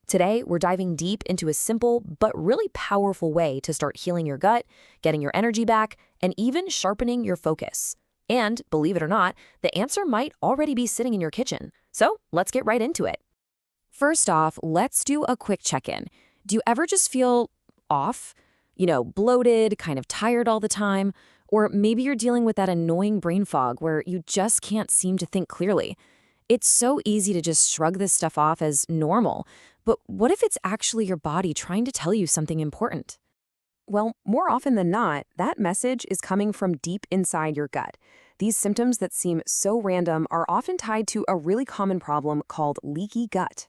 Today, we're diving deep into a simple but really powerful way to start healing your gut, getting your energy back, and even sharpening your focus. And believe it or not, the answer might already be sitting in your kitchen. So let's get right into it. First off, let's do a quick check-in. Do you ever just feel off? Bloated, kind of tired all the time? Or maybe you're dealing with that annoying brain fog where you just can't seem to think clearly. It's so easy to just shrug this stuff off as normal, but what if it's actually your body trying to tell you something important? Well, more often than not, that message is coming from deep inside your gut. These symptoms that seem so random are often tied to a really common problem called leaky gut.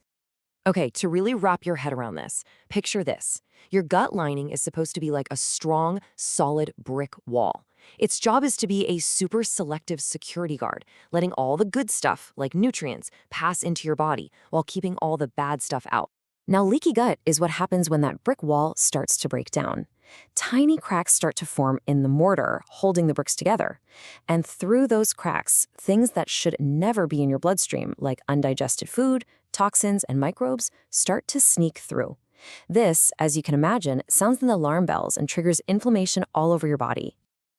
Okay, to really wrap your head around this, picture this. Your gut lining is supposed to be like a strong, solid brick wall. Its job is to be a super selective security guard, letting all the good stuff, like nutrients, pass into your body while keeping all the bad stuff out. Now, leaky gut is what happens when that brick wall starts to break down. Tiny cracks start to form in the mortar, holding the bricks together. And through those cracks, things that should never be in your bloodstream, like undigested food, toxins, and microbes, start to sneak through. This, as you can imagine, sounds an alarm bells and triggers inflammation all over your body.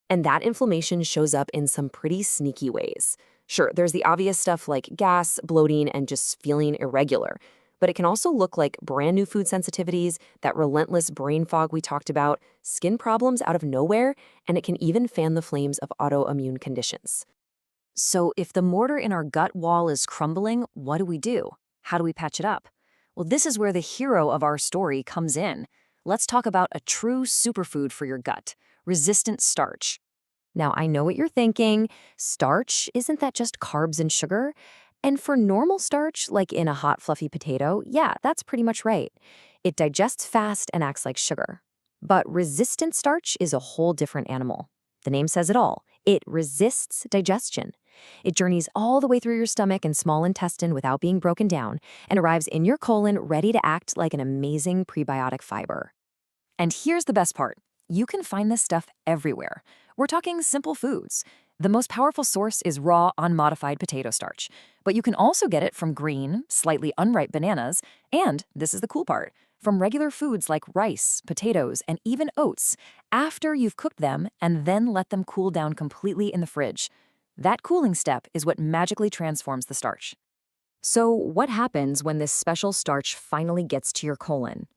And that inflammation shows up in some pretty sneaky ways. Sure, there's the obvious stuff like gas, bloating, and just feeling irregular. But it can also look like brand new food sensitivities, that relentless brain fog we talked about, skin problems out of nowhere, and it can even fan the flames of autoimmune conditions. So if the mortar in our gut wall is crumbling, what do? How do we patch it up? Well, this is where the hero of our story comes in. Let's talk about a true superfood for your gut: resistant starch. Now, I know what you're thinking. Starch, isn't that just carbs and sugar? And for normal starch, like in a hot, fluffy potato, yeah, that's pretty much right. It digests fast and acts like sugar. But resistant starch is a whole different animal. The name says it all. It resists digestion. It journeys all the way through your stomach and small intestine without being broken down and arrives in your colon ready to act like an amazing prebiotic fiber. And here's the best part. You can find this stuff everywhere. We're talking simple foods. The most powerful source is raw, unmodified potato starch. But you can also get it from green, slightly unripe bananas, and, this is the cool part, from regular foods like rice, potatoes, and even oats, after you've cooked them and then let them cool down completely in the fridge. That cooling step is what magically transforms the starch. So what happens when this special starch finally gets to your colon?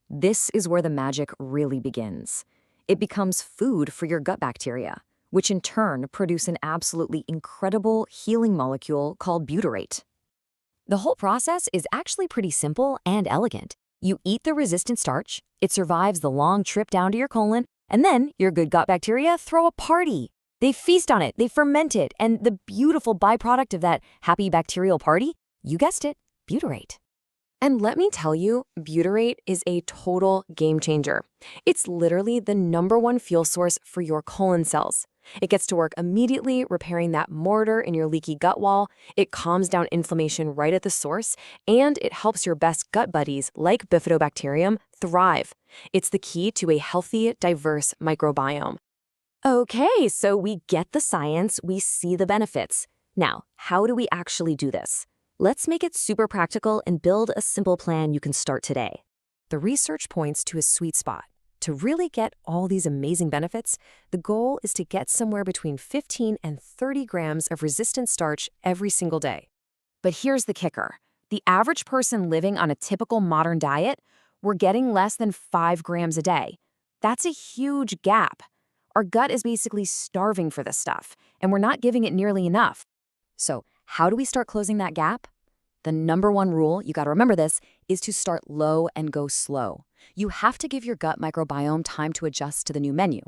This is where the magic really begins. It becomes food for your gut bacteria, which in turn produce an absolutely incredible healing molecule called butyrate. The whole process is actually pretty simple and elegant. You eat the resistant starch, it survives the long trip down to your colon, and then your good gut bacteria throw a party. They feast on it, they ferment it, and the beautiful byproduct of that happy bacterial party, you guessed it, butyrate. And let me tell you, butyrate is a total game changer. It's literally the #1 fuel source for your colon cells. It gets to work immediately, repairing that mortar in your leaky gut wall. It calms down inflammation right at the source, and it helps your best gut buddies, like Bifidobacterium, thrive. It's the key to a healthy, diverse microbiome. Okay, so we get the science, we see the benefits. Now, how do we actually do this? Let's make it super practical and build a simple plan you can start today. The research points to a sweet spot. To really get all these amazing benefits, the goal is to get somewhere between 15 and 30 grams of resistant starch every single day. But here's the kicker. The average person living on a typical modern diet, we're getting less than 5 grams a day. That's a huge gap. Our gut is basically starving for this stuff, and we're not giving it nearly enough. So, how do we start closing that gap? The #1 rule, you gotta remember this, is to start low and go slow. You have to give your gut microbiome time to adjust to the new menu.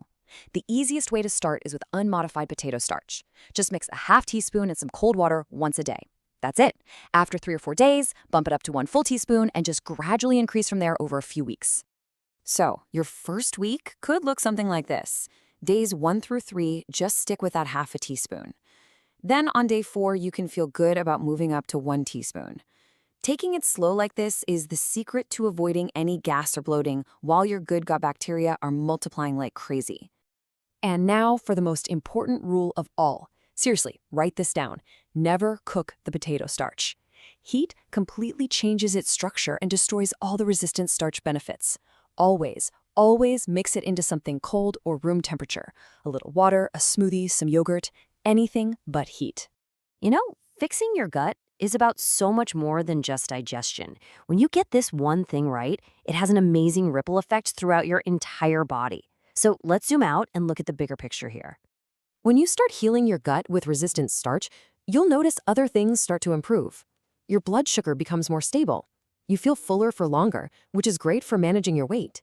The easiest way to start is with unmodified potato starch. Just mix a ½ teaspoon in some cold water once a day. That's it. After 3 or 4 days, bump it up to 1 full teaspoon and just gradually increase from there over a few weeks. So, your first week could look something like this. Days 1 through 3, just stick with that ½ teaspoon. Then on day 4, you can feel good about moving up to 1 teaspoon. Taking it slow like this is the secret to avoiding any gas or bloating while your good gut bacteria are multiplying like crazy. And now for the most important rule of all. Seriously, write this down. Never cook the potato starch. Heat completely changes its structure and destroys all the resistant starch benefits. Always mix it into something cold or room temperature. A little water, a smoothie, some yogurt, anything but heat. You know, fixing your gut is about so much more than just digestion. When you get this one thing right, it has an amazing ripple effect throughout your entire body. So let's zoom out and look at the bigger picture here. When you start healing your gut with resistant starch, you'll notice other things start to improve. Your blood sugar becomes more stable. You feel fuller for longer, which is great for managing your weight.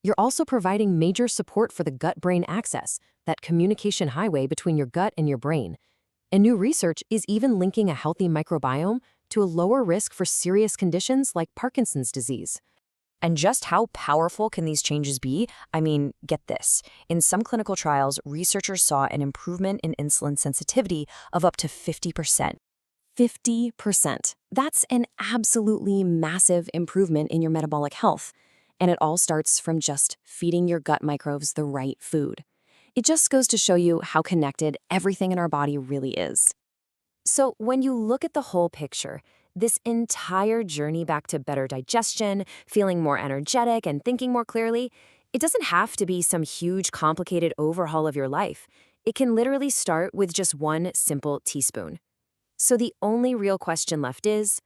You're also providing major support for the gut-brain axis, that communication highway between your gut and your brain. And new research is even linking a healthy microbiome to a lower risk for serious conditions like Parkinson's disease. And just how powerful can these changes be? I mean, get this. In some clinical trials, researchers saw an improvement in insulin sensitivity of up to 50%. 50%. That's an absolutely massive improvement in your metabolic health. And it all starts from just feeding your gut microbes the right food. It just goes to show you how connected everything in our body really is. So when you look at the whole picture, this entire journey back to better digestion, feeling more energetic, and thinking more clearly, it doesn't have to be some huge, complicated overhaul of your life. It can literally start with just one simple teaspoon. So the only real question left is,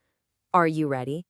are you ready?